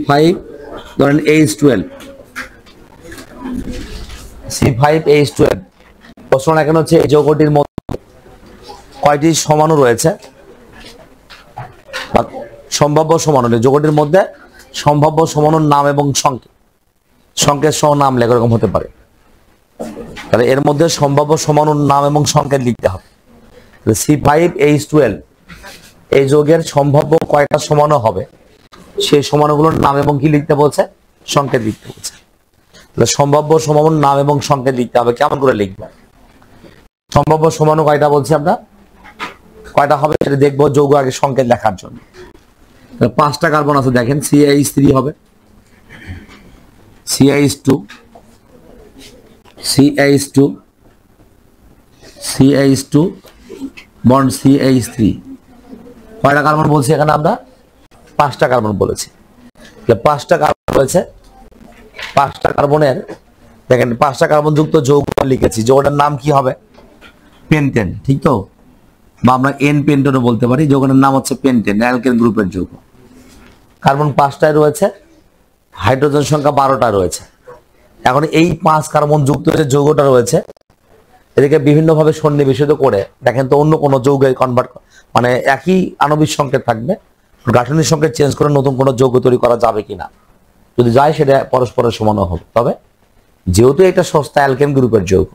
C5 ধরেন H12 C5H12 প্রশ্ন এখানে হচ্ছে এই যৌগটির মধ্যে কয়টি সমাণু রয়েছে বা সম্ভাব্য সমাণু যৌগটির মধ্যে সম্ভাব্য সমাণুর নাম এবং সংকেত সহ নাম লেখা এরকম হতে পারে। তাহলে এর মধ্যে সম্ভাব্য সমাণুর নাম এবং সংকেত লিখতে হবে। C5H12 এই যৌগের সম্ভাব্য কয়টা সমাণু হবে সেই সমাণুগুলোর নাম এবং কি লিখতে বলছে, সংকেত লিখতে বলছে। তাহলে সম্ভাব্য সমাণুর নাম এবং সংকেত লিখতে হবে। কেমন করে লিখবো? সম্ভাব্য সমাণু কয়টা বলছি আমরা, কয়টা হবে সেটা দেখবো যৌগ আগে সংকেত লেখার জন্য। 5টা কার্বন আছে দেখেন, CH3 হবে, CH2 CH2 CH2 bond CH3। কয়টা কার্বন বলছি এখানে আমরা? 5টা কার্বন বলেছি। 5টা কার্বন রয়েছে, 5টা কার্বনের দেখেন 5টা কার্বন যুক্ত যৌগ লিখেছি। যৌগটার নাম কি হবে? পেন্টেন, ঠিক তো? বা আমরা এন পেন্টেনও বলতে পারি। যৌগটার নাম হচ্ছে পেন্টেন, অ্যালকেন গ্রুপের যৌগ। কার্বন 5টায় রয়েছে, হাইড্রোজেন সংখ্যা 12টা রয়েছে। এখন এই 5 কার্বন যুক্ত যে যৌগটা রয়েছে এদিকে বিভিন্নভাবে সন্নিবেশিত করে দেখেন তো অন্য কোনো যৌগে কনভার্ট, মানে একই আণবিক সংকেত থাকবে, গাঠনিক সংকেত চেঞ্জ করে নতুন কোনো যৌগ তৈরি করা যাবে কিনা। যদি যায় সেটা পরস্পরের সমান হবে। তবে যেহেতু এটা সস্তা অ্যালকেন গ্রুপের যৌগ,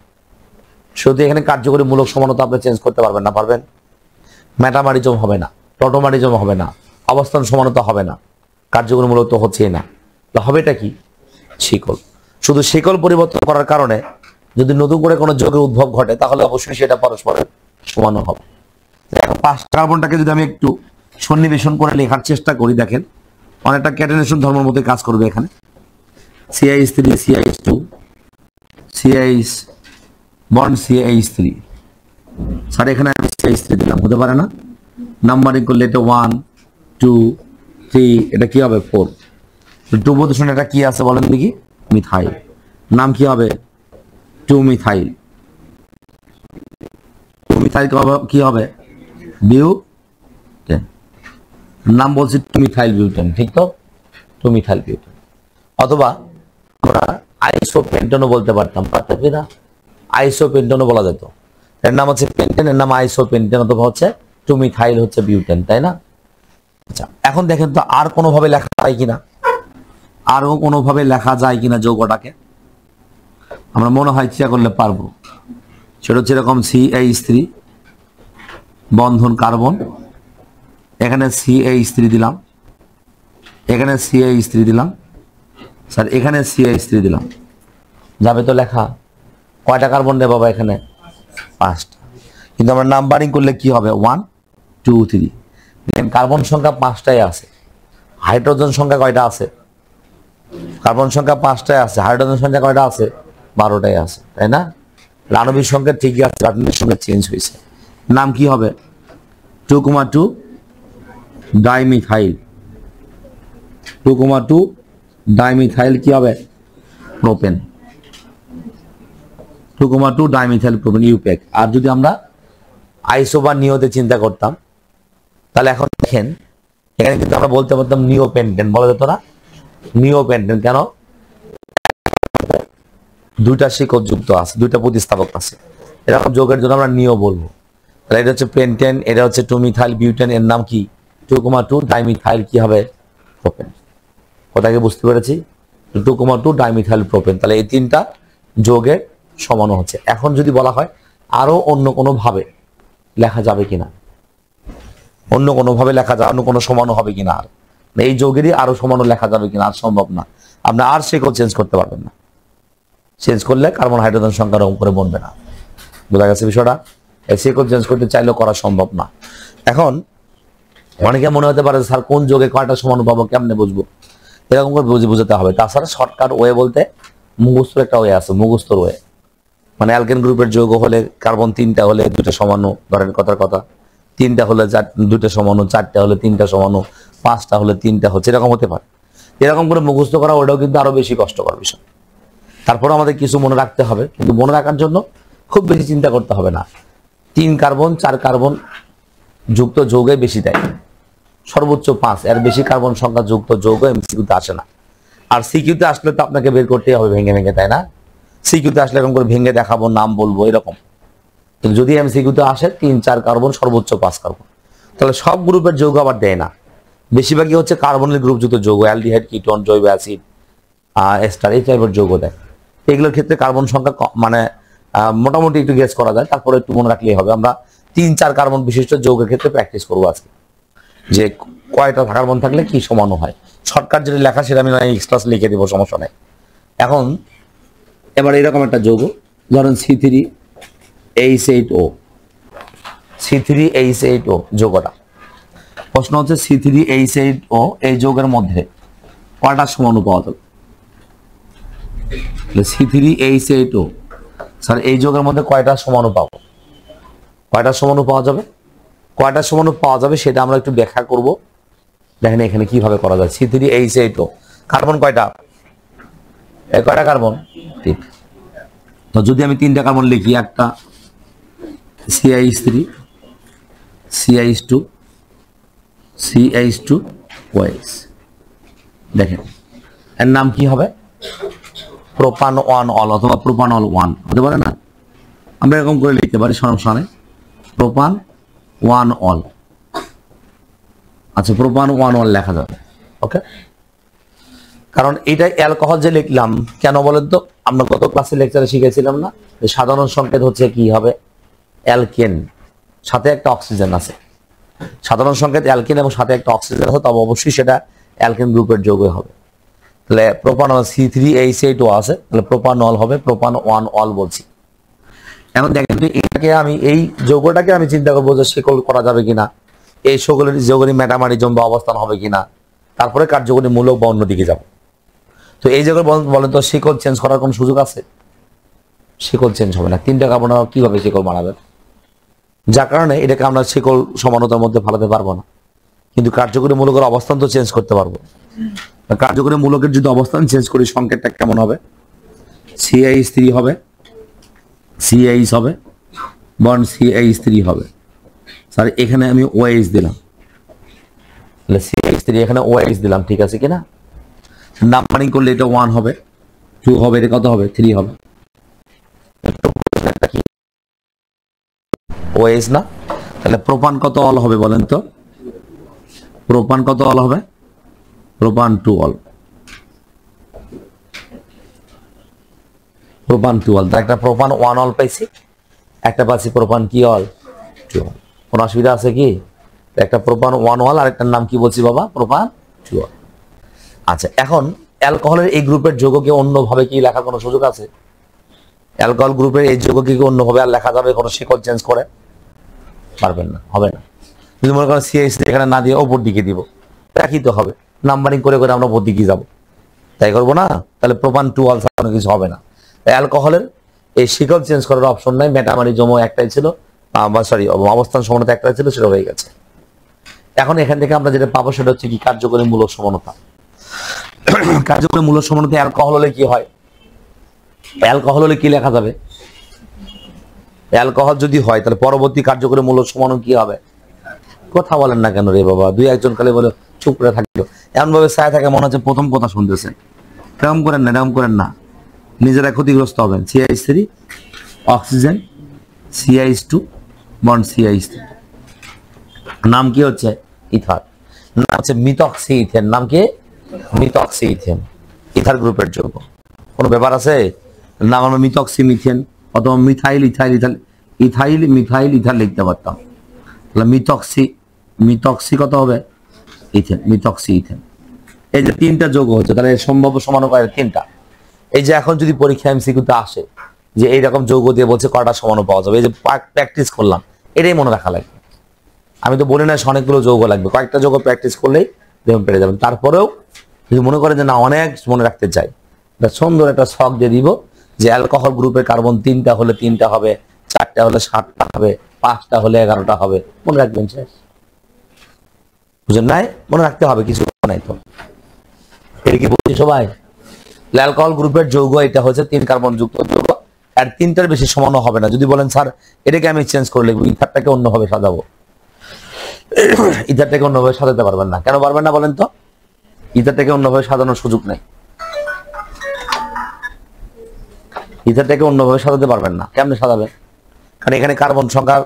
শুধু এখানে কার্যকরী মূলক সমানতা আপনি চেঞ্জ করতে পারবেন না। পারবেন? মেটামারিজম হবে না, টটোমারিজম হবে না, অবস্থান সমানতা হবে না, কার্যকরী মূলক তো হচ্ছেই না। হবেটা কি? শিকল। শুধু শিকল পরিবর্তন করার কারণে যদি নতুন করে কোনো যৌগের উদ্ভব ঘটে তাহলে অবশ্যই সেটা পরস্পরের সমান হবে। এখন 5 কার্বনটাকে যদি আমি একটু সন্নিবেশন করে লেখার চেষ্টা করি, দেখেন অনেকটা ক্যাটেনেশন ধর্মের মধ্যে কাজ করবে। এখানে CH3 CH2 CH bond CH3। Sir এখানে আমি CH3 দিলাম, হতে পারে না? নাম্বারিং করলে এটা 1 2 3, এটা কি হবে? 4। 2 পজিশনে এটা কি আছে বলেন দেখি? মিথাইল। নাম কি হবে? 2 মিথাইল। 2 মিথাইল কি হবে? বিউটেন। নাম বলছি 2 মিথাইল বিউটেন, ঠিক তো? 2 মিথাইল বিউটেন। অথবা আমরা আইসোপেন্টেনও বলতে পারতাম, পারতাম কি না? আইসোপেন্টেনও বলা যেত। এর নাম হচ্ছে পেন্টেন, এর নাম আইসোপেন্টেন, অথবা হচ্ছে 2 মিথাইল হচ্ছে বিউটেন, তাই না? আচ্ছা, এখন দেখেন তো আর কোনোভাবে লেখা যায় কিনা, আরো কোনোভাবে লেখা যায় কিনা যৌগটাকে। আমরা মনে হয় চেষ্টা করলে পারবো। সেটা হচ্ছে এরকম CH3 বন্ধন কার্বন, এখানে CH3 দিলাম, এখানে CH3 দিলাম, স্যার এখানে CH3 দিলাম। যাবে তো লেখা? কয়টা কার্বন দেব বাবা? এখানে 5টা। কিন্তু আমরা নাম্বারিং করলে কি হবে? 1 2 3। দেখেন কার্বন সংখ্যা 5টাই আছে, হাইড্রোজেন সংখ্যা কয়টা আছে? কার্বন সংখ্যা 5টাই আছে, হাইড্রোজেন সংখ্যা কয়টা আছে? 12টাই আছে, তাই না? আণবিক সংখ্যা ঠিকই আছে, গাঠনিক সংখ্যা চেঞ্জ হয়েছে। নাম কি হবে? 2,2 ডাইমিথাইল। 2,2 ডাইমিথাইল কি হবে? প্রোপেন। 2,2 dimethyl propane, IUPAC. আর যদি আমরা আইসো বা নিওতে চিন্তা করতাম তাহলে এখন দেখেন এখানে কিন্তু আমরা বলতে পারতাম নিওপেন্টেন, বলা যেত না? নিওপেন্টেন কেন? 2টা শিকড় যুক্ত আছে, 2টা প্রতিস্থাপক আছে, এরকম যৌগের জন্য আমরা নিও বলবো। তাহলে এটা হচ্ছে পেন্টেন, এটা হচ্ছে 2 মিথাইল বিউটেন, এর নাম কি? 2,2 ডাইমিথাইল কি হবে? প্রোপেন। কথাকে বুঝতে পেরেছি? 2,2 ডাইমিথাইল প্রোপেন। তাহলে এই 3টা যৌগের সমান হচ্ছে। এখন যদি বলা হয় আরো অন্য কোনো ভাবে লেখা যাবে কিনা, অন্য কোনো ভাবে লেখা যাবে, অন্য কোনো সমানও হবে কিনা, আর এই যৌগেরই আরো সমানও লেখা যাবে কিনা, আর সম্ভব না। আপনি আর শিকল চেঞ্জ করতে পারবেন না। চেঞ্জ করলে কার্বন হাইড্রোজেন সংখ্যা রকম করে বনবে না। বোঝা গেছে বিষয়টা? এই শিকল চেঞ্জ করতে চাইলেও করা সম্ভব না। এখন অনেকে মনে হতে পারে স্যার কোন যৌগে কয়টা সমান পাবো, কেমনে বুঝবো? এরকম করে বুঝাতে হবে। তাছাড়া শর্টকাট ওয়ে বলতে মুখস্থর একটা ওয়ে আছে, মুখস্থর ওয়ে। মানে অ্যালকেন গ্রুপের যৌগ হলে কার্বন 3টা হলে 2টা সমাণু, ধরেন কথার কথা 3টা হলে 2টা সমাণু, 4টা হলে 3টা সমাণু, 5টা হলে 3টা হচ্ছে, এরকম হতে পারে। এরকম করে মুখস্থ করা ওটাও কিন্তু আরো বেশি কষ্টকর বিষয়। তারপরে আমাদের কিছু মনে রাখতে হবে, কিন্তু মনে রাখার জন্য খুব বেশি চিন্তা করতে হবে না। 3 কার্বন 4 কার্বন যুক্ত যৌগে বেশি দেয়, সর্বোচ্চ 5, এর বেশি কার্বন সংখ্যা যুক্ত যৌগ এমসিকিউতে আসে না। আর সিকিউতে আসলে তো আপনাকে বের করতেই হবে ভেঙে ভেঙে, তাই না? সিকিউতে আসলে এরকম করে ভেঙে দেখাবো, নাম বলবো, এরকম। কিন্তু যদি এমসিকিউতে আসে 3-4 কার্বন, সর্বোচ্চ 5 কার্বন, তাহলে সব গ্রুপের যৌগ আবার দেয় না। বেশিরভাগই হচ্ছে কার্বনের গ্রুপযুক্ত যৌগ, অ্যালডিহাইড, কিটোন, জৈব অ্যাসিড, এস্টার, এই টাইপের যৌগ দেয়। এগুলোর ক্ষেত্রে কার্বন সংখ্যা মানে মোটামুটি একটু গেস করা যায়, তারপরে একটু মনে রাখলেই হবে। আমরা 3-4 কার্বন বিশিষ্ট যৌগের ক্ষেত্রে প্র্যাকটিস করবো আজকে, যে কয়টা কার্বন থাকলে কি সমানো হয়। শর্টকাট যেটা লেখা সেটা আমি এক্সট্রা লিখে দেবো, সমস্যা নেই। এখন এবার এরকম একটা যৌগ, ধরেন C3H8O, C3H8O যৌগটা। প্রশ্ন হচ্ছে C3H8O এই যৌগের মধ্যে কয়টা সমাণু পাওয়া যাবে? C3H8O স্যার এই যৌগের মধ্যে কয়টা সমাণু পাবো? কয়টা সমাণু পাওয়া যাবে? কয়টা সমাণু পাওয়া যাবে সেটা আমরা একটু ব্যাখ্যা করব। দেখেন এখানে কিভাবে করা যায়। C3H8O কার্বন কয়টা? কয়টা কার্বন? 3। তো যদি আমি 3টা কার্বন লিখি, একটা CH3, CH2, CH2OH, দেখেন এর নাম কি হবে? প্রোপান 1 অল অথবা প্রোপানল 1 হতে পারে না? আমরা এরকম করে লিখতে পারি, সমস্যা নেই। প্রোপান 1 অল, আচ্ছা প্রোপান 1 অল লেখা যাবে। ওকে, কারণ এটা অ্যালকোহল যে লিখলাম কেন বলেন তো? আমরা গত ক্লাসে লেকচারে শিখেছিলাম না যে সাধারণ সংকেত হচ্ছে কি হবে? অ্যালকেন, সাথে একটা অক্সিজেন আছে। সাধারণ সংকেত অ্যালকেন এবং সাথে একটা অক্সিজেন আছে, তবে অবশ্যই সেটা অ্যালকেন গ্রুপের যৌগ হবে। তাহলে প্রোপানল C3H8O আছে, তাহলে প্রোপানল হবে, প্রোপান 1 অল বলছি। এখন দেখেন এটাকে আমি, এই যৌগটাকে আমি চিন্তা করবো যে শিকল করা যাবে কিনা, এই যৌগের মেটামারিজম বা অবস্থান হবে কিনা, তারপরে কার্যকরী মূলক বা অন্যদিকে যাব। তো এই জায়গায় বলেন তো শিকল চেঞ্জ করার কোন সুযোগ আছে? শিকল চেঞ্জ হবে না। 3টা কার্বন কিভাবে শিকল বানাবেন? যার কারণে এটাকে আমরা শিকল সমানতার মধ্যে ফালাতে পারবো না, কিন্তু কার্যকরী মূলকের অবস্থান তো চেঞ্জ করতে পারবো। কার্যকরী মূলকের যদি অবস্থান চেঞ্জ করি, সংকেতটা কেমন হবে? CH3 হবে, CH হবে, বন্ড CH3 হবে। স্যার এখানে আমি OH দিলাম, তাহলে CH3 এখানে OH দিলাম, ঠিক আছে কিনা? নাম্বারিং করলে এটা 1 হবে, 2 হবে, এটা কত হবে? 3 হবে। OH না? তাহলে প্রোপান কত অল হবে বলেন তো? প্রোপান কত অল হবে? প্রোপান 2 অল। প্রোপান 2 অল, একটা প্রোপান 1 অল পাইছি, একটা পাচ্ছি প্রোপান কি অল? 2 অল। কোনো অসুবিধা আছে কি? একটা প্রোপান 1 অল, আর একটার নাম কি বলছি বাবা? প্রোপান 2 অল। আচ্ছা, এখন অ্যালকোহলের এই গ্রুপের যৌগকে অন্যভাবে কি লেখার কোনো সুযোগ আছে? অ্যালকোহল গ্রুপের এই যৌগকে কি অন্যভাবে আর লেখা যাবে কোনো শিকল চেঞ্জ করে? পারবেন না, হবে না। যদি মনে করেন CH3 এখানে না দিয়ে ওপর দিকে দিব, একই তো হবে। নাম্বারিং করে করে আমরা ওপর দিকে যাব, তাই করবো না? তাহলে প্রোপান 2 অল ছাড়া কিছু হবে না। অ্যালকোহলের এই শিকল চেঞ্জ করার অপশন নাই, মেটামারিজম একটাই ছিল, সরি অবস্থান সমানতা একটাই ছিল, সেটা হয়ে গেছে। এখন এখান থেকে আমরা যেটা পাবো সেটা হচ্ছে কি? কার্যকরী মূলক সমানতা। কার্যকরী মূলক সমানতা অ্যালকোহল হলে কি হয়? অ্যালকোহল হলে কি লেখা যাবে? অ্যালকোহল যদি হয় তাহলে পরবর্তী কার্যকরী মূলক সমাণু কি হবে? কথা বলেন না কেন রে বাবা? 2-1 খালি বলে চুপ করে থাকলো, এমন ভাবে ছায়া থাকে মনে হচ্ছে প্রথম কথা শুনতেছেন। এরকম করেন না, এরকম করেন না, নিজেরা ক্ষতিগ্রস্ত হবেন। CH3 oxygen, CH2 bond CH3, নাম কি হচ্ছে? ইথার। নাম হচ্ছে মিথক্সি ইথেন। নাম কি? মিথক্সি ইথেন, ইথার গ্রুপের যৌগ। কোনো ব্যাপার আছে? নাম আমরা মিথক্সি মিথেন অথবা methyl ethyl ethyl ethyl methyl ether লিখতে পারতাম। তাহলে মিথক্সি কত হবে? Ethane, methoxy ethane. এই যে 3টা যৌগ হচ্ছে, তাহলে সম্ভাব্য সমাণু কয়? 3টা। এই যে এখন যদি পরীক্ষা MCQতে আসে যে এইরকম যৌগ দিয়ে বলছে কয়টা সমাণু পাওয়া যাবে, এই যে প্র্যাকটিস করলাম, এটাই মনে রাখা লাগবে। আমি তো বলি না অনেকগুলো যৌগ লাগবে, কয়েকটা যৌগ প্র্যাকটিস করলেই দেখুন পেরে যাবেন। তারপরেও যদি মনে করেন যে না অনেক মনে রাখতে চাই, সুন্দর একটা ছক দিয়ে দিব যে অ্যালকোহল গ্রুপের কার্বন 3টা হলে 3টা হবে, 4টা হলে 7টা হবে, 5টা হলে 11টা হবে, মনে রাখবেন। শেষ, বুঝেন নাই? মনে রাখতে হবে, কিছু নাই তো। এটা কি বলছি সবাই? অ্যালকোহল গ্রুপের যৌগ এটা হচ্ছে 3 কার্বন যুক্ত যৌগ, আর 3টার বেশি সমানও হবে না। যদি বলেন স্যার এটাকে আমি চেঞ্জ করে লিখবো, ইথারটাকে অন্যভাবে সাজাবো, ইথারটাকে অন্যভাবে সাজাতে পারবেন না। কেন পারবেন না বলেন তো? ইথারটাকে অন্যভাবে সাজানোর সুযোগ নেই। ইথারটাকে অন্যভাবে সাজাতে পারবেন না। কেমনে সাজাবেন? কারণ এখানে কার্বন সংখ্যা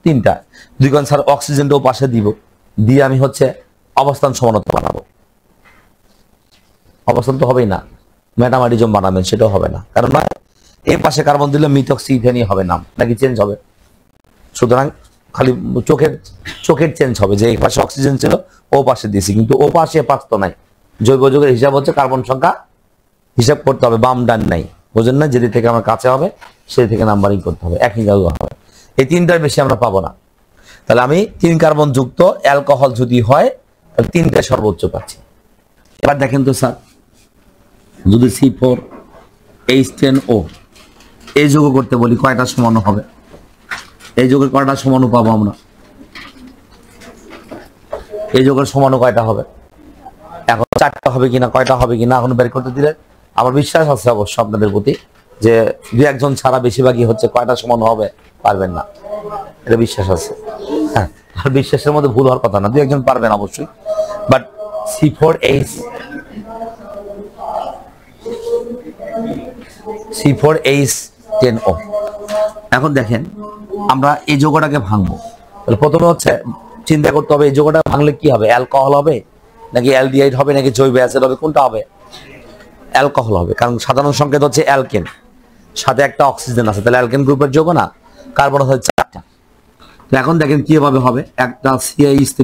3টা। দুই কোণ স্যার অক্সিজেনটাও পাশে দিব, দিয়ে আমি হচ্ছে অবস্থান সমানতা বানাবো। অবস্থান তো হবেই না, মেটামারিজম বানাবেন, সেটাও হবে না। কারণ না, এই পাশে কার্বন দিলে মিথক্সিইথেনই হবে নাম, নাকি চেঞ্জ হবে? সুতরাং খালি চোখের চেঞ্জ হবে, যে এই পাশে অক্সিজেন ছিল ও পাশে দিয়েছি, কিন্তু ও পাশে পাশ তো নাই। জৈব যৌগের হিসাব হচ্ছে কার্বন সংখ্যা হিসাব করতে হবে, বাম ডান নাই, বোঝেন না? যেদিক থেকে আমার কাছে হবে সেই থেকে নাম্বারিং করতে হবে, একই জায়গা হবে। এই 3টার বেশি আমরা পাবো না। তাহলে আমি 3 কার্বন যুক্ত অ্যালকোহল যদি হয় তাহলে 3টা সর্বোচ্চ পাচ্ছি। এবার দেখেন তো স্যার, যদি C4H10O এই যৌগ করতে বলি কয়টা সমাণু হবে? এই যৌগের কয়টা সমাণু পাবো আমরা? এই যৌগের সমাণু কয়টা হবে? এখন 4টা হবে কিনা, কয়টা হবে কিনা এখন বের করতে দিলে আমার বিশ্বাস আছে অবশ্য আপনাদের প্রতি, যে 2-1 ছাড়া বেশিরভাগই হচ্ছে কয়টা সমাণু হবে পারবেন না, এটা বিশ্বাস আছে। হ্যাঁ, আর বিশ্বাসের মধ্যে ভুল হওয়ার কথা না, 2-1 পারবেন অবশ্যই। বাট C4H10O, এখন দেখেন আমরা এই যৌগটাকে ভাঙবো। তাহলে প্রথমে হচ্ছে চিন্তা করতে হবে এই যৌগটা ভাঙলে কি হবে? অ্যালকোহল হবে নাকি অ্যালডিহাইড হবে নাকি জৈব অ্যাসিড হবে? কোনটা হবে? অ্যালকোহল হবে, কারণ সাধারণ সংকেত হচ্ছে অ্যালকেন, সাথে একটা অক্সিজেন আছে, তাহলে অ্যালকেন গ্রুপের যৌগ না, কার্বন হচ্ছে 4টা। তো এখন দেখেন কিভাবে হবে, একটা CH3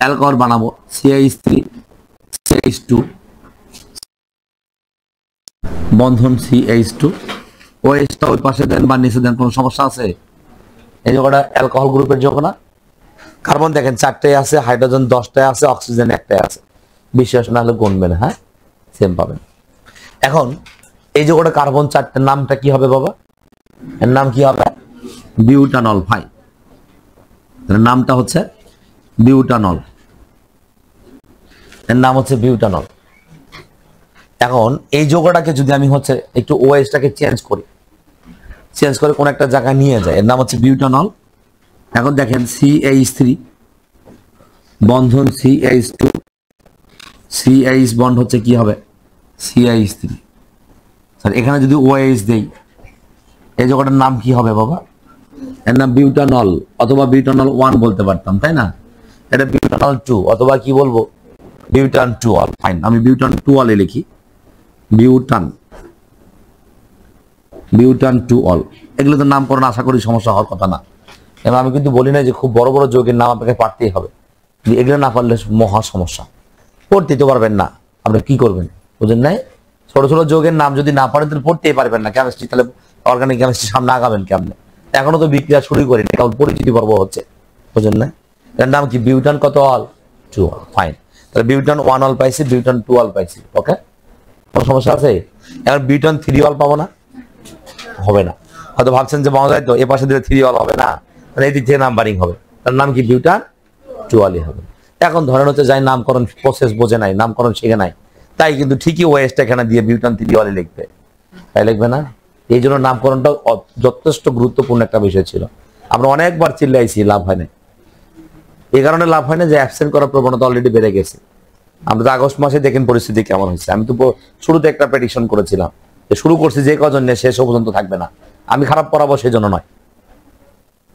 অ্যালকোহল বানাবো, CH3 CH2 বন্ধন CH2, OH-টা ওই পাশে দেন বা নিচে দেন, কোনো সমস্যা আছে? এই যৌগটা অ্যালকোহল গ্রুপের যৌগ না? কার্বন দেখেন 4টায় আছে, হাইড্রোজেন 10টায় আছে, অক্সিজেন 1টায় আছে। বিশ্বাস না হলে গুনবেন, হ্যাঁ সেম পাবেন। এখন এই যৌগটা কার্বন 4টার নামটা কি হবে বাবা? এর নাম কি হবে? বিউটানল। ভাই এর নামটা হচ্ছে বিউটানল, এর নাম হচ্ছে বিউটানল। এখন এই যৌগটাকে যদি আমি হচ্ছে একটু OH-টাকে চেঞ্জ করে কোন একটা জায়গায় নিয়ে যায়, এর নাম হচ্ছে বিউটানল। এখন দেখেন CH3 বন্ধন CH2, CH বন্ড হচ্ছে কি হবে? CH3। স্যার এখানে যদি OH দেই, এই যৌগটার নাম কি হবে বাবা? এর নাম বিউটানল, অথবা বিউটানল 1 বলতে পারতাম, তাই না? এটা বিউটানল 2, অথবা কি বলবো? বিউটান 2 অল। ফাইন, আমি বিউটান 2 অলে লিখি, বিউটান 2 অল। এগুলো তো নামকরণ আশা করি সমস্যা হওয়ার কথা না। এবং আমি কিন্তু বলি না যে খুব বড় বড় যৌগের নাম আপনাকে পারতেই হবে, এগুলো না পারলে মহা সমস্যা, পড়তে তো পারবেন না। আপনি কি করবেন বুঝেন নাই? ছোট ছোট যৌগের নাম যদি না পারেন তাহলে পড়তেই পারবেন না কেমিস্ট্রি, তাহলে অর্গানিক কেমিস্ট্রি সামনে আগাবেন কেমনে? এখনো তো বিক্রিয়া শুরু করিনি, কেবল পরিচিতি পর্ব হচ্ছে, বুঝেন না? এর নাম কি? বিউটান কত অল? 2 অল। ফাইন, তাহলে বিউটান 1 অল পাইছি, বিউটান 2 অল পাইছি। ওকে, কোনো সমস্যা আছে? এখন বিউটান 3 অল পাবো না? হবে না। হয়তো ভাবছেন যে পাওয়া যায় তো, এ পাশে দিলে 3 অল হবে না, মানে এই দিক থেকে নাম্বারিং হবে, তার নাম কি? বিউটান 2 অলই হবে। এখন ধরেন হচ্ছে যাই নামকরণ প্রসেস বোঝে নাই, নামকরণ শিখে নাই, তাই কিন্তু ঠিকই OH-টা এখানে দিয়ে বিউটান 3 অলে লিখবে, তাই লিখবে না? এই জন্য নামকরণটা যথেষ্ট গুরুত্বপূর্ণ একটা বিষয় ছিল। আমরা অনেকবার চিল্লাইছি, লাভ হয় না। এই কারণে লাভ হয় না যে অ্যাবসেন্ট করার প্রবণতা অলরেডি বেড়ে গেছে। আমরা তো আগস্ট মাসে দেখেন পরিস্থিতি কেমন হয়েছে। আমি তো শুরুতে একটা প্রেডিকশন করেছিলাম যে শুরু করছি যে কজন নিয়ে শেষ পর্যন্ত থাকবে না। আমি খারাপ পড়াবো সেই জন্য নয়,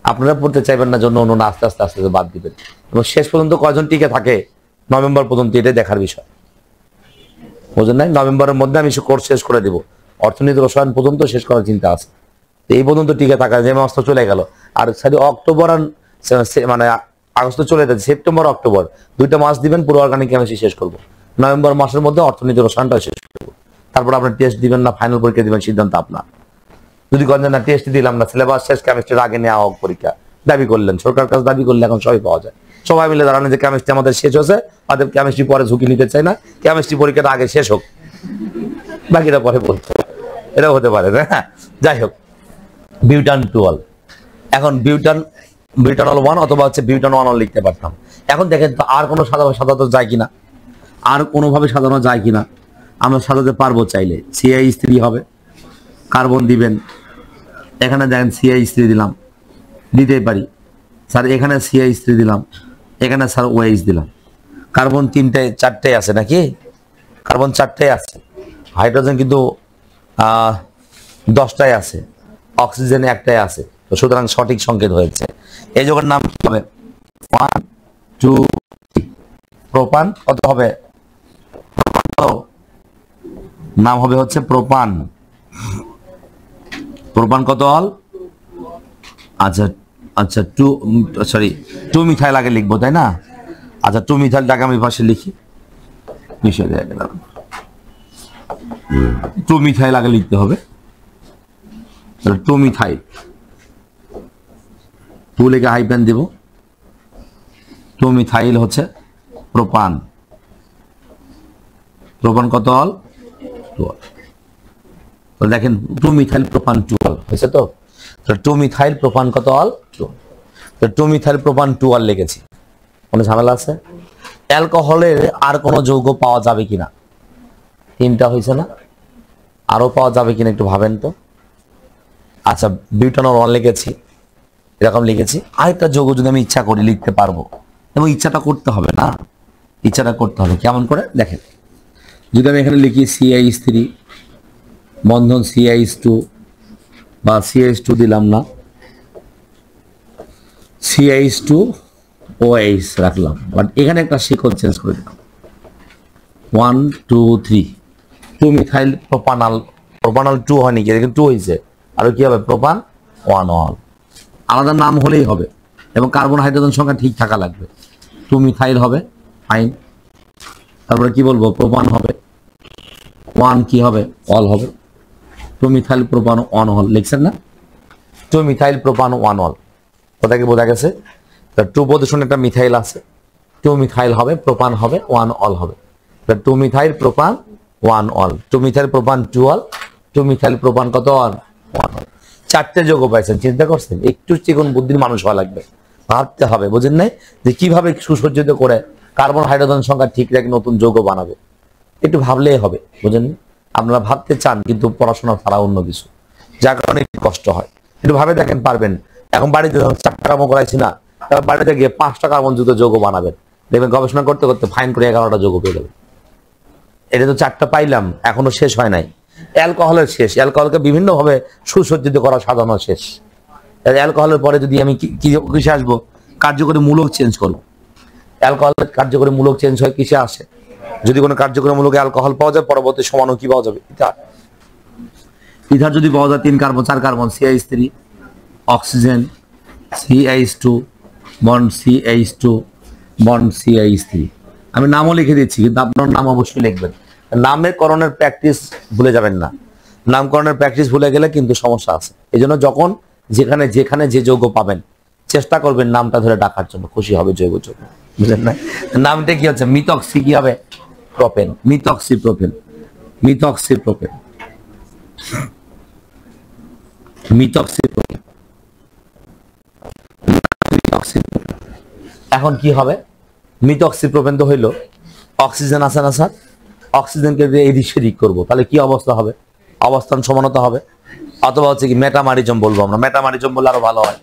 আপনারা পড়তে চাইবেন না জন্য অন্য আস্তে আস্তে আস্তে বাদ দিবেন, এবং শেষ পর্যন্ত কয়জন টিকে থাকে নভেম্বর পর্যন্ত, এটাই দেখার বিষয়, বুঝলেন না? নভেম্বরের মধ্যে আমি কোর্স শেষ করে দিব, অর্থনীতি রসায়ন পর্যন্ত শেষ করার চিন্তা আছে। এই পর্যন্ত টিকে থাকা, যে মাস তো চলে গেল, আর সারি অক্টোবর আর মানে আগস্ট চলে যাচ্ছে, সেপ্টেম্বর অক্টোবর 2টা মাস দিবেন, পুরো অর্গানিক কেমিস্ট্রি শেষ করবো। নভেম্বর মাসের মধ্যে অর্থনীতি রসায়নটা শেষ করবো, তারপর আপনি টেস্ট দিবেন না ফাইনাল পরীক্ষা দিবেন, সিদ্ধান্ত আপনার। যদি করেন না টেস্ট দিলাম না, সিলেবাস শেষ, কেমিস্ট্রির আগে নেওয়া হোক পরীক্ষা, দাবি করলেন, সরকার কাছে দাবি করলে এখন সবই পাওয়া যায়। সবাই মিলে দাঁড়ানো যে কেমিস্ট্রি আমাদের শেষ হয়েছে, অতএব কেমিস্ট্রি পরে ঝুঁকি নিতে চাই না, কেমিস্ট্রি পরীক্ষাটা আগে শেষ হোক, বাকিটা পরে বলতে হবে, এটাও হতে পারে। হ্যাঁ, যাই হোক, বিউটান 2 অল। এখন বিউটানল 1 অথবা হচ্ছে বিউটান 1 অল লিখতে পারতাম। এখন দেখেন তো আর কোনো সাজাতে যায় কিনা, আর কোনোভাবে সাজানো যায় কিনা? আমরা সাজাতে পারবো চাইলে। CH3 হবে, কার্বন দিবেন, এখানে দেখেন CH3 দিলাম, দিতেই পারি। স্যার এখানে CH3 দিলাম, এখানে স্যার ওএইচ দিলাম। কার্বন 4টে আছে নাকি? কার্বন 4টে আছে, হাইড্রোজেন কিন্তু 10টায় আছে, অক্সিজেন 1টায় আছে। তো সুতরাং সঠিক সংকেত হয়েছে। এই যৌগের নাম কি হবে? 1 2 3 প্রোপান। কত হবে? নাম হবে হচ্ছে প্রোপান। প্রোপান কত অল? আচ্ছা আচ্ছা 2 মিথাইল আগে লিখবো, তাই না? আচ্ছা 2 মিথাইলটাকে আমি পাশে লিখি, মিশিয়ে দেয়া গেলাম। 2 মিথাইল আগে লিখতে হবে। তাহলে 2 মিথাইল, 2 লিখে হাইপেন দেব। 2 মিথাইল হচ্ছে প্রোপান। প্রোপান কত অল? 2 অল। তো দেখেন 2 মিথাইল প্রোপান 2 অল হয়েছে। তো 2 মিথাইল প্রোপান কত অল? 2। তো 2 মিথাইল প্রোপান 2 অল লিখেছি। কোনো ঝামেলা আছে? অ্যালকোহলের আর কোনো যৌগ পাওয়া যাবে কিনা? 3টা হয়েছে না? আরো পাওয়া যাবে কিনা একটু ভাবেন তো। আচ্ছা বিউটানল 1 লিখেছি, এরকম লিখেছি। আরেকটা যৌগ যদি আমি ইচ্ছা করি লিখতে পারবো, এবং ইচ্ছাটা করতে হবে না, ইচ্ছাটা করতে হবে। কেমন করে দেখেন, যদি আমি এখানে লিখি CH3 বন্ধন CH2 বা CH2 দিলাম না, CH2 OH রাখলাম, বাট এখানে একটা শিকল চেঞ্জ করে দিলাম। 1 2 3 2 মিথাইল প্রোপানল। প্রোপানল 2 হয়নি, কিন্তু 2 হয়েছে। আর কি হবে? প্রোপান 1 অল। আলাদা নাম হলেই হবে, এবং কার্বন হাইড্রোজেন সংখ্যা ঠিক থাকা লাগবে। 2 মিথাইল হবে, ফাইন। তারপরে কি বলবো? প্রোপান হবে 1 কি হবে? অল হবে। 2 মিথাইল প্রোপান 1 অল লিখছেন না? 2 মিথাইল প্রোপান 1 অল। কোথায় বোঝা গেছে? 2 পজিশনে একটা মিথাইল আছে, 2 মিথাইল হবে, প্রোপান হবে, 1 অল হবে। 2 methyl প্রোপান 1 all. 2 methyl প্রোপান 2 all. 2 methyl প্রোপান কত অল? 1 অল। 4টে যৌগ পাইছেন, চিন্তা করছেন? একটু চিকন বুদ্ধির মানুষ হওয়া লাগবে, ভাবতে হবে, বুঝেন নাই? যে কিভাবে সুসজ্জিত করে কার্বন হাইড্রোজেন সংখ্যা ঠিক রেখে নতুন যৌগ বানাবে। একটু ভাবলেই হবে, বুঝেন? আপনারা ভাবতে চান কিন্তু পড়াশোনা ছাড়া অন্য কিছু, যার কারণে একটু কষ্ট হয়। একটু ভাবে দেখেন পারবেন। এখন বাড়িতে 4টা কার্বন করাইছি না, তারপর বাড়িতে গিয়ে 5টা কার্বন যুক্ত যৌগ বানাবেন, দেখবেন গবেষণা করতে করতে ফাইন করে 11টা যৌগ পেয়ে যাবেন। এটা তো 4টা পাইলাম, এখনো শেষ হয় নাই। অ্যালকোহলের শেষ, অ্যালকোহলকে বিভিন্ন ভাবে সুসজ্জিত করা সাজানো শেষ। অ্যালকোহলের পরে যদি আমি কিসে আসবো? কার্যকরী মূলক চেঞ্জ করবো। অ্যালকোহলের কার্যকরী মূলক চেঞ্জ হয় কিসে আসে? যদি কোনো কার্যকরী মূলক অ্যালকোহল পাওয়া যায়, পরবর্তী সমাণু কি পাওয়া যাবে? ইথার। ইথার যদি পাওয়া যায় 3 carbon 4 carbon CH3 oxygen CH2 bond CH2 bond CH3। আমি নামও লিখে দিচ্ছি, কিন্তু আপনার নাম অবশ্যই লিখবেন। নামের করণের প্র্যাকটিস ভুলে যাবেন না। নামকরণের প্র্যাকটিস ভুলে গেলে কিন্তু সমস্যা আছে। এই জন্য যখন যেখানে যে যৌগ পাবেন চেষ্টা করবেন নামটা ধরে ডাকার জন্য, খুশি হবে জৈব যৌগ, বুঝলেন না? নামটা কি হচ্ছে? মিথক্সি কি হবে? Propane. Methoxy propane. Methoxy propane. Methoxy propane. এখন কি হবে? মিথক্সি প্রোপেন তো হইলো, অক্সিজেন আছে না স্যার? অক্সিজেনকে দিয়ে এদিক সেদিক করবো, তাহলে কি অবস্থা হবে? অবস্থান সমানতা হবে। অথবা হচ্ছে কি মেটামারিজম বলবো আমরা, মেটামারিজম বললে আরো ভালো হয়।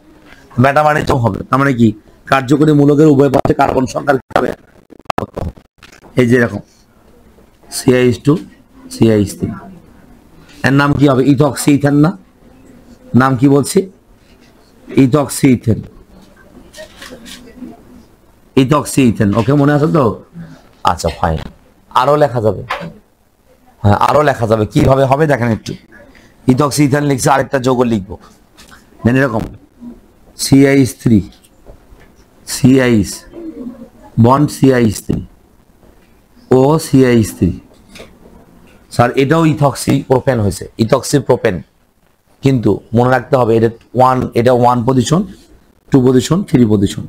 মেটামারিজম হবে, তার মানে কি? কার্যকরী মূলকের উভয় পাশে কার্বন সংখ্যা কি হবে? এই যে এরকম CH2 CH3, এর নাম কি হবে? ইথক্সি ইথেন না? নাম কি বলছি? Ethoxy ethane. ইথক্সি ইথেন, ওকে মনে আছে তো? আচ্ছা ফাইন। আরো লেখা যাবে, হ্যাঁ আরো লেখা যাবে। কিভাবে হবে দেখেন একটু। ইথক্সি ইথেন লিখছে, আরেকটা যৌগ লিখবো দেন এরকম CH3 CH বন্ড CH3 ও CH3। স্যার এটাও ইথক্সি প্রোপেন হয়েছে, ইথক্সি প্রোপেন। কিন্তু মনে রাখতে হবে এটা 1 position, 2 position, 3 position.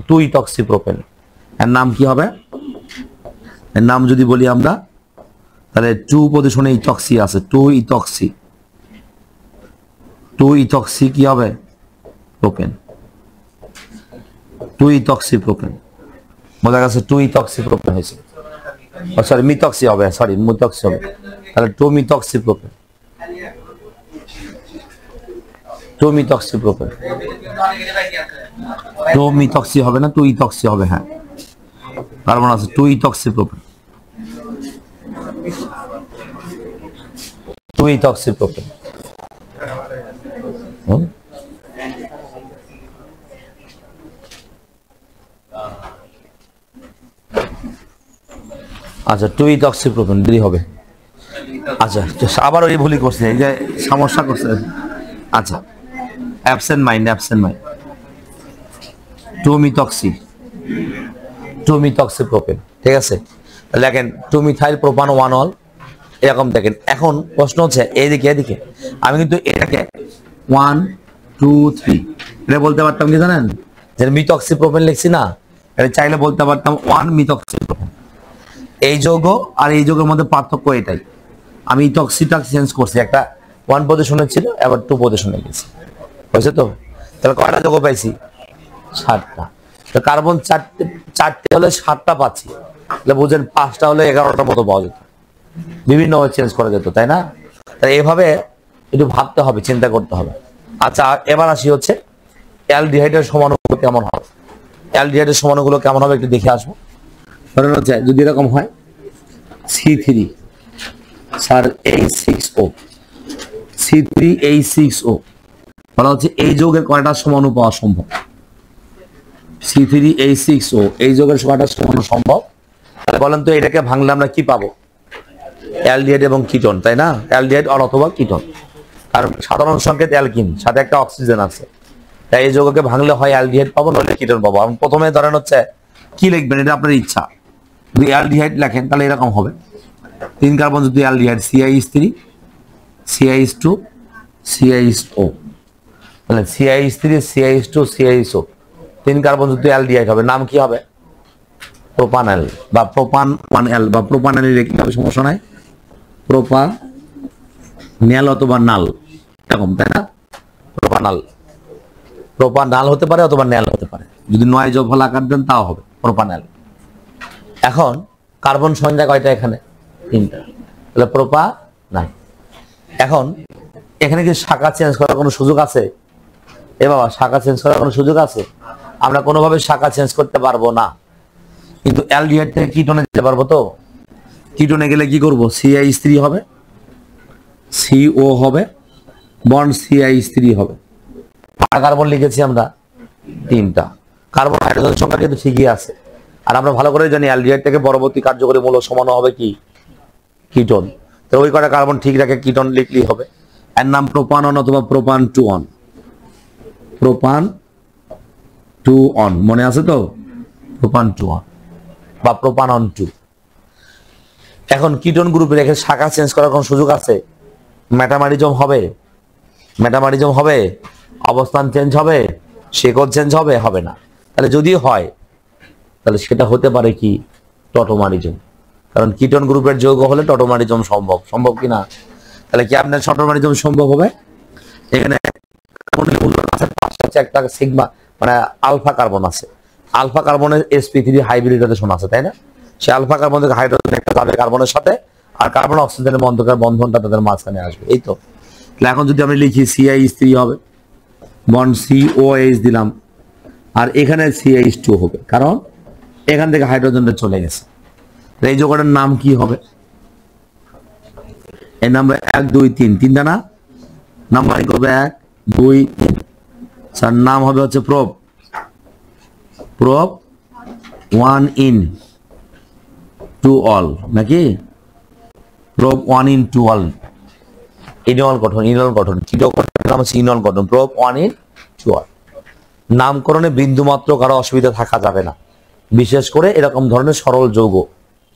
2 ethoxy propane. এর নাম কি হবে? এর নাম যদি বলি আমরা, তাহলে 2 পজিশনে ইথক্সি আছে, 2 ইথক্সি কি হবে? প্রোপেন। 2 ethoxy propane. বোঝা গেছে? 2 ইথক্সি প্রোপেন হয়েছে। সরি মিথক্সি হবে, সরি মিথক্সি হবে। তাহলে 2 methoxy propane. 2 methoxy propane. 2 methoxy হবে না, 2 ইথক্সি হবে। হ্যাঁ, কার্বন আছে 2 ইথক্সি প্রোপেন, 2 ইথক্সি প্রোপেন। আচ্ছা, 2 ইথক্সি প্রোপেন দেরি হবে। আচ্ছা, আবার ওই ভুলই করছে, এই যে সমস্যা করছে। আচ্ছা, absent mind 2 methoxy, 2 methoxy propane. ঠিক আছে, দেখেন 2 মিথাইল প্রোপান 1 অল, এরকম দেখেন। এখন প্রশ্ন হচ্ছে এইদিকে, এদিকে আমি কিন্তু এটাকে 1 2 3 এটা বলতে পারতাম কি জানেন, যে মিথক্সি প্রোপেন লিখছি না, এটা চাইলে বলতে পারতাম 1 মিথক্সি প্রোপেন। এই যৌগ আর এই যৌগের মধ্যে পার্থক্য এটাই, আমি ইথক্সিটা চেঞ্জ করছি, একটা 1 পজিশনে ছিল, আবার 2 পজিশনে গেছি, বুঝছে তো? তাহলে কয়টা যৌগ পাইছি? 7টা। তো কার্বন 4টে হলে 7টা পাচ্ছি, তাহলে বুঝেন 5টা হলে 11টার মতো পাওয়া যেত, বিভিন্ন ভাবে চেঞ্জ করা যেত, তাই না? তাই এভাবে একটু ভাবতে হবে, চিন্তা করতে হবে। আচ্ছা, এবার আসি হচ্ছে অ্যালডিহাইডের সমানুগুলো কেমন হবে। অ্যালডিহাইডের সমানুগুলো কেমন হবে একটু দেখে আসবো। ধরেন হচ্ছে যদি এরকম হয় C3 স্যার H6O, C3H6O, বলা হচ্ছে এই যৌগের কয়টা সমাণু পাওয়া সম্ভব? C3H6O এই যৌগের কয়টা সমাণু সম্ভব? তাহলে বলেন তো এটাকে ভাঙলে আমরা কি পাবো? অ্যালডিহাইড এবং কিটোন, তাই না? অ্যালডিহাইড অথবা কিটোন, আর সাধারণ সংকেত অ্যালকিন, সাথে একটা অক্সিজেন আছে। তাই এই যৌগকে ভাঙলে হয় অ্যালডিহাইড পাবো, নইলে কিটোন পাবো। আমি প্রথমে ধরেন হচ্ছে কি লিখবেন, এটা আপনার ইচ্ছা। যদি অ্যালডিহাইড লেখেন তাহলে এরকম হবে, 3 কার্বন যদি অ্যালডিহাইড CH3 CH2 CHO, তাহলে CH3 CH2 CHO, 3 কার্বন যদি অ্যালডিহাইড হবে, নাম কি হবে? প্রোপানল বা প্রোপান 1L বা প্রোপানল লিখতে হবে, সমস্যা নাই। প্রোপানল অথবা নাল, এরকম, তাই না? প্রোপানল, প্রোপানল হতে পারে অথবা ন্যাল হতে পারে, যদি 9 যোগ ফল আকার দেন তাও হবে প্রোপানল। এখন কার্বন সংখ্যা কয়টা এখানে? 3টা, তাহলে প্রোপানল। এখন এখানে কি শাখা চেঞ্জ করার কোনো সুযোগ আছে? এ বাবা, শাখা চেঞ্জ করার কোনো সুযোগ আছে? আমরা কোনোভাবে শাখা চেঞ্জ করতে পারবো না, কিন্তু অ্যালডিহাইড থেকে কিটোনে যেতে পারবো। তো কিটোনে গেলে কি করব? CH3 হবে, CO হবে, বন্ড CH3 হবে। কার্বন লিখেছি আমরা 3টা, কার্বন হাইড্রোজেন সংখ্যা কিন্তু ঠিকই আছে। আর আমরা ভালো করে জানি অ্যালডিহাইড থেকে পরবর্তী কার্যকরী মৌল সমান হবে কি? কিটোন। তো ওই কটা কার্বন ঠিক রাখে কিটোন লিখলেই হবে। এর নাম প্রোপানন অথবা প্রোপান 2 অন, প্রোপান 2 অন, মনে আছে তো? প্রোপান 2 অন বা প্রোপানন 2। এখন কিটোন গ্রুপে রেখে শাখা চেঞ্জ করার কোন সুযোগ আছে? মেটামারিজম হবে, মেটামারিজম হবে, অবস্থান চেঞ্জ হবে, শেকড় চেঞ্জ হবে? হবে না। তাহলে যদি হয় তাহলে সেটা হতে পারে কি? টটোমারিজম। কারণ কিটোন গ্রুপের যৌগ হলে টটোমারিজম সম্ভব, সম্ভব কি না? তাহলে কি আপনার টটোমারিজম সম্ভব হবে? এখানে একটা সিগমা মানে আলফা কার্বন আছে, আলফা কার্বনের sp3 হাইব্রিডেশন আছে, তাই না? সে আলফা কার্বন থেকে হাইড্রোজেন একটা যাবে কার্বনের সাথে, আর কার্বন অক্সিজেনের মধ্যকার বন্ধনটা তাদের মাঝখানে আসবে, এই তো। তাহলে এখন যদি আমি লিখি CH3 হবে, বন্ড COH দিলাম, আর এখানে CH2 হবে, কারণ এখান থেকে হাইড্রোজেনটা চলে গেছে। এই যৌগটার নাম কি হবে? এই নাম্বার 1 2 3, 3টা না? নাম্বারিং করবে 1 2 3, স্যার নাম হবে হচ্ছে প্রোপ, প্রোপ 1 in 2 all, নাকি? প্রোপ 1 in 2 all, ইনল গঠন, ইনল গঠন, কিটো গঠনের নাম হচ্ছে ইনল গঠন, প্রোপ 1 in 2 all। নামকরণে বিন্দুমাত্র কারো অসুবিধা থাকা যাবে না, বিশেষ করে এরকম ধরনের সরল যৌগ,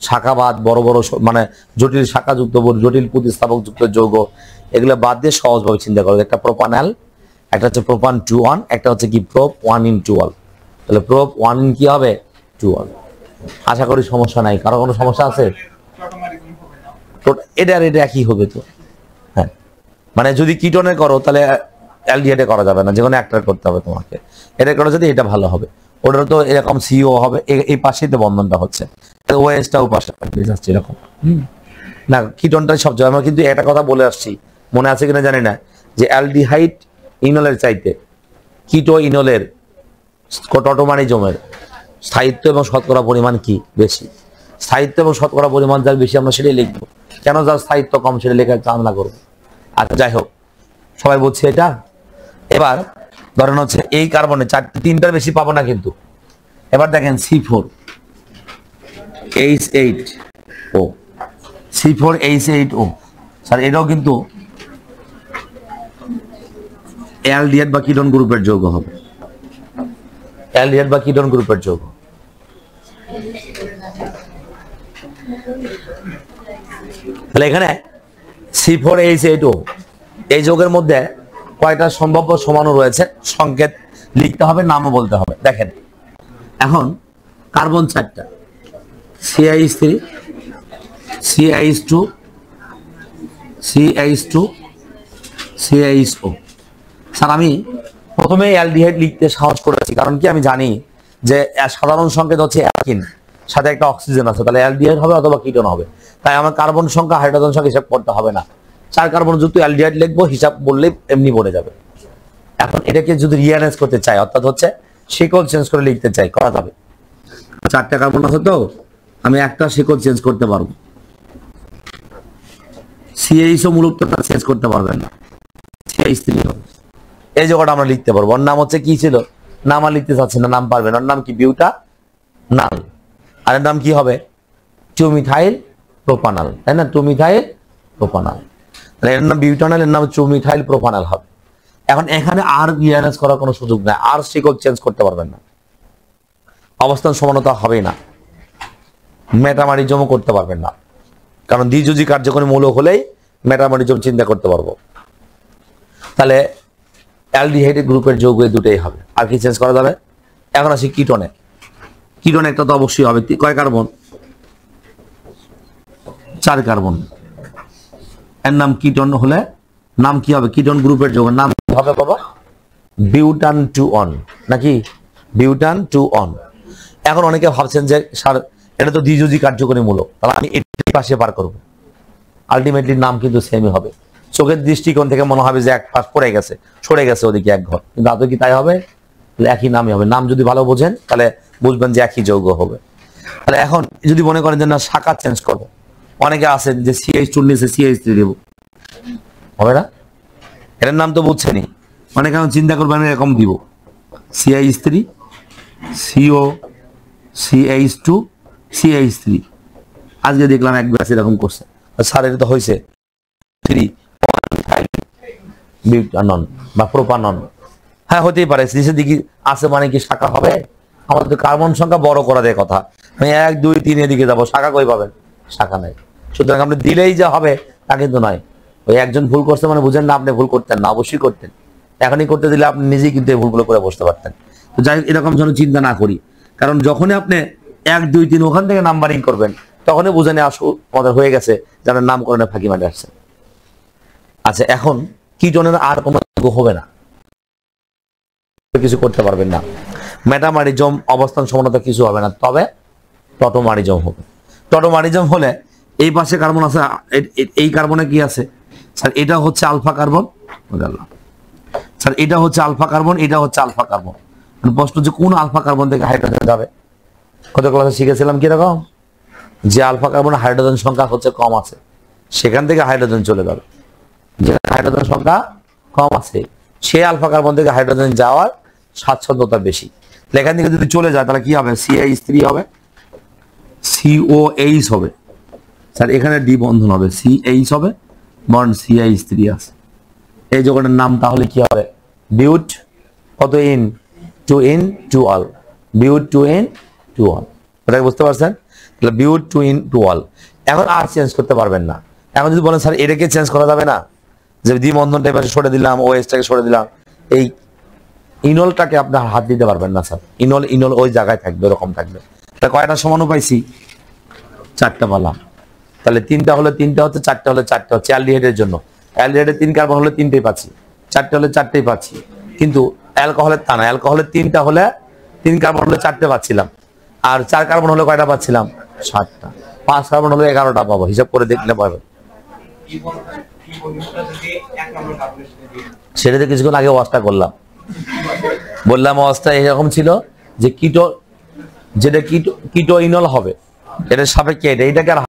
শাখাবাদ বড় বড় মানে জটিল শাখাযুক্ত জটিল প্রতিস্থাপক যুক্ত যৌগ, এগুলো বাদ দিয়ে সহজভাবে চিন্তা করো। একটা প্রোপানল, একটা হচ্ছে প্রোপান 2 অন, একটা হচ্ছে কি প্রোপ 1 in 2 all। তাহলে প্রোপ 1 in কি হবে? 2 all। আশা করি সমস্যা নাই, কারো কোনো সমস্যা আছে? এটা একই হবে তো। হ্যাঁ, মানে যদি কিটোনে করো তাহলে অ্যালডিহাইডে করা যাবে না, যে কোনো একটা করতে হবে তোমাকে। এটা করা যদি এটা ভালো হবে, ওটার তো এরকম CO হবে, এই পাশেই তো বন্ধনটা হচ্ছে, ওএসটাও পাশে যাচ্ছে এরকম। না, কিটোনটাই সব জায়গায়। আমরা কিন্তু একটা কথা বলে আসছি, মনে আছে কিনা জানি না, যে অ্যালডিহাইড ইনলের চাইতে কিটো ইনলের টটোমারিজমের স্থায়িত্ব এবং শতকরা পরিমাণ কি বেশি? স্থায়িত্ব এবং শতকরা পরিমাণ যার বেশি আমরা সেটাই লিখবো, কেন যার স্থায়িত্ব কম সেটা লেখার চান্দা করবো। আচ্ছা যাই হোক, সবাই বলছে এটা। এবার ধরেন হচ্ছে এই কার্বনে তিনটার বেশি পাবো না কিন্তু। এবার দেখেন C4H8O, C4H8O স্যার, এটাও কিন্তু অ্যালডিহাইড বা কিটোন গ্রুপের যৌগ হবে, অ্যালডিহাইড বা কিটোন গ্রুপের যৌগ। তাহলে এখানে C4H8O এই যৌগের মধ্যে কয়টা সম্ভাব্য সমাণু রয়েছে সংকেত লিখতে হবে, নামও বলতে হবে। দেখেন এখন কার্বন 4টা, CH3, CH2, CH2, CHO। Sir আমি প্রথমে অ্যালডিহাইড লিখতে সাহস করেছি, কারণ কি আমি জানি যে সাধারণ সংকেত হচ্ছে অ্যালকিন, সাথে একটা অক্সিজেন আছে, তাহলে অ্যালডিহাইড হবে অথবা কিটোন হবে। তাই আমার কার্বন সংখ্যা হাইড্রোজেন সংখ্যা হিসাব করতে হবে না, 4 কার্বন যুক্ত অ্যালডিহাইড লিখবো, হিসাব বললেই এমনি বলে যাবে। এখন এটাকে যদি রিঅ্যারেঞ্জ করতে চাই, অর্থাৎ হচ্ছে শিকল চেঞ্জ করে লিখতে চাই, করা যাবে। 4টা কার্বন আছে তো, আমি একটা শিকল চেঞ্জ করতে পারবো। CHO মূলকটা চেঞ্জ করতে পারবেন না, CH3 হবে। এই জায়গাটা আমরা লিখতে পারবো। ওর নাম হচ্ছে কি ছিল, নাম আর লিখতে চাচ্ছি না, নাম পারবেন। ওর নাম কি বিউটানাল, আর এর নাম কি হবে 2-মিথাইল প্রোপানাল, তাই না? 2-মিথাইল প্রোপানাল, তাহলে এর নাম বিউটানাল, এর নাম 2-মিথাইল প্রোপানাল হবে। এখন এখানে আর রিঅ্যারেঞ্জ করার কোনো সুযোগ নাই, আর শিকল চেঞ্জ করতে পারবেন না, অবস্থান সমানতা হবে না, মেটামারিজমও করতে পারবেন না, কারণ দ্বিযোজী কার্যকরী মূলক হলেই মেটামারিজম চিন্তা করতে পারবো। তাহলে অ্যালডিহাইড গ্রুপের যৌগ দুটোই হবে, আর কি চেঞ্জ করা যাবে? এখন আসি কিটোনে। কিটোনে একটা তো অবশ্যই হবে, কয় কার্বন? 4 কার্বন। এর নাম কিটোন হলে নাম কি হবে? কিটোন গ্রুপের যৌগ নাম হবে বাবা বিউটান 2-on, নাকি বিউটান 2-on। এখন অনেকে ভাবছেন যে স্যার এটা তো দ্বিযোজী কার্যকরী মূলক, তাহলে আমি এটাই পাশে পার করব। আলটিমেটলি নাম কিন্তু সেমই হবে। চোখের দৃষ্টিকোণ থেকে মনে হবে যে এক পাশ পড়ে গেছে, সরে গেছে ওদিকে এক ঘর, কিন্তু আদৌ কি তাই হবে? একই নামই হবে। নাম যদি ভালো বোঝেন তাহলে বুঝবেন যে একই যৌগ হবে। তাহলে এখন যদি মনে করেন যে না শাখা চেঞ্জ করবো, অনেকে আছেন যে CH2 নিচে CH3 দেবো, হবে না? এটার নাম তো বুঝছেনি, অনেকে এখন চিন্তা করবেন এরকম দিব CH3 CO CH2 CH3। আজকে দেখলাম এক ব্যাচ এরকম করছে, স্যার এটা তো হয়েছে 3-বিউটানন বা প্রোপানন। হ্যাঁ হতেই পারে, নিচের দিকে আছে মানে কি শাখা হবে? আমাদের তো কার্বন সংখ্যা বড় করা যায় কথা, আমি 1 2 3 এদিকে যাবো, শাখা কই পাবেন? শাখা নাই। সুতরাং আপনি দিলেই যা হবে তা কিন্তু নয়। ওই একজন ভুল করছে মানে বুঝেন না আপনি ভুল করতেন না, অবশ্যই করতেন। এখনই করতে দিলে আপনি নিজেই কিন্তু এই ভুলগুলো করে বসতে পারতেন। তো যাই এরকম যেন চিন্তা না করি, কারণ যখনই আপনি 1 2 3 ওখান থেকে নাম্বারিং করবেন তখনই বুঝেন আমাদের হয়ে গেছে যারা নামকরণে ফাঁকি মারে আসছে। আচ্ছা এখন কিটোনের আর কোনো হবে না, কিছু করতে পারবেন না, মেটামারিজম অবস্থান সমানতা কিছু হবে না, তবে টটোমারিজম হবে। টটোমারিজম হলে এই পাশে কার্বন আছে, এই কার্বনে কি আছে স্যার? এটা হচ্ছে আলফা কার্বন, স্যার এটা হচ্ছে আলফা কার্বন, এটা হচ্ছে আলফা কার্বন। প্রশ্ন যে কোন আলফা কার্বন থেকে হাইড্রোজেন যাবে? কত ক্লাসে শিখেছিলাম কিরকম, যে আলফা কার্বন হাইড্রোজেন সংখ্যা হচ্ছে কম আছে সেখান থেকে হাইড্রোজেন চলে যাবে, যে হাইড্রোজেন সংখ্যা কম আছে সেই আলফা কার্বন থেকে হাইড্রোজেন যাওয়ার স্বাচ্ছন্দ্যতা বেশি। এখান থেকে যদি চলে যায় তাহলে কি হবে? CH3 হবে, COH হবে স্যার, এখানে ডি বন্ধন হবে, CH হবে, বন্ড CH3 আছে। এই যোগটার নাম তাহলে কি হবে? বিউট কত in 2 in 2-al, বিউট 2 in 2-al। এটা বুঝতে পারছেন? তাহলে বিউট 2 in 2-al। এখন আর চেঞ্জ করতে পারবেন না। এখন যদি বলেন স্যার এটাকে চেঞ্জ করা যাবে না, যে দ্বিবন্ধনটা এবার সরে দিলাম, OH-টাকে সরে দিলাম, এই ইনলটাকে আপনার হাত দিতে পারবেন না স্যার। ইনল ওই জায়গায় থাকবে, এরকম থাকবে। তা কয়টা সমাণু পাইছি? 4টা পেলাম। তাহলে 3টা হলে 3টা হচ্ছে, 4টা হলে 4টা হচ্ছে। অ্যালডিহাইডের জন্য অ্যালডিহাইডে 3 কার্বন হলে 3টেই পাচ্ছি, 4টা হলে 4টেই পাচ্ছি। কিন্তু অ্যালকোহলের তা না, অ্যালকোহলের 3টা হলে 3 কার্বন হলে 4টে পাচ্ছিলাম, আর 4 কার্বন হলে কয়টা পাচ্ছিলাম? 7টা। 5 কার্বন হলে 11টা পাবো, হিসাব করে দেখলে পাবে। সেটাতে কিছুক্ষণ আগে ওয়াশটা করলাম, বললাম অবস্থা এরকম ছিল যে কিটো, যেটা কিটো কিটোইনল হবে, এটার সাপেক্ষে এটাকে আর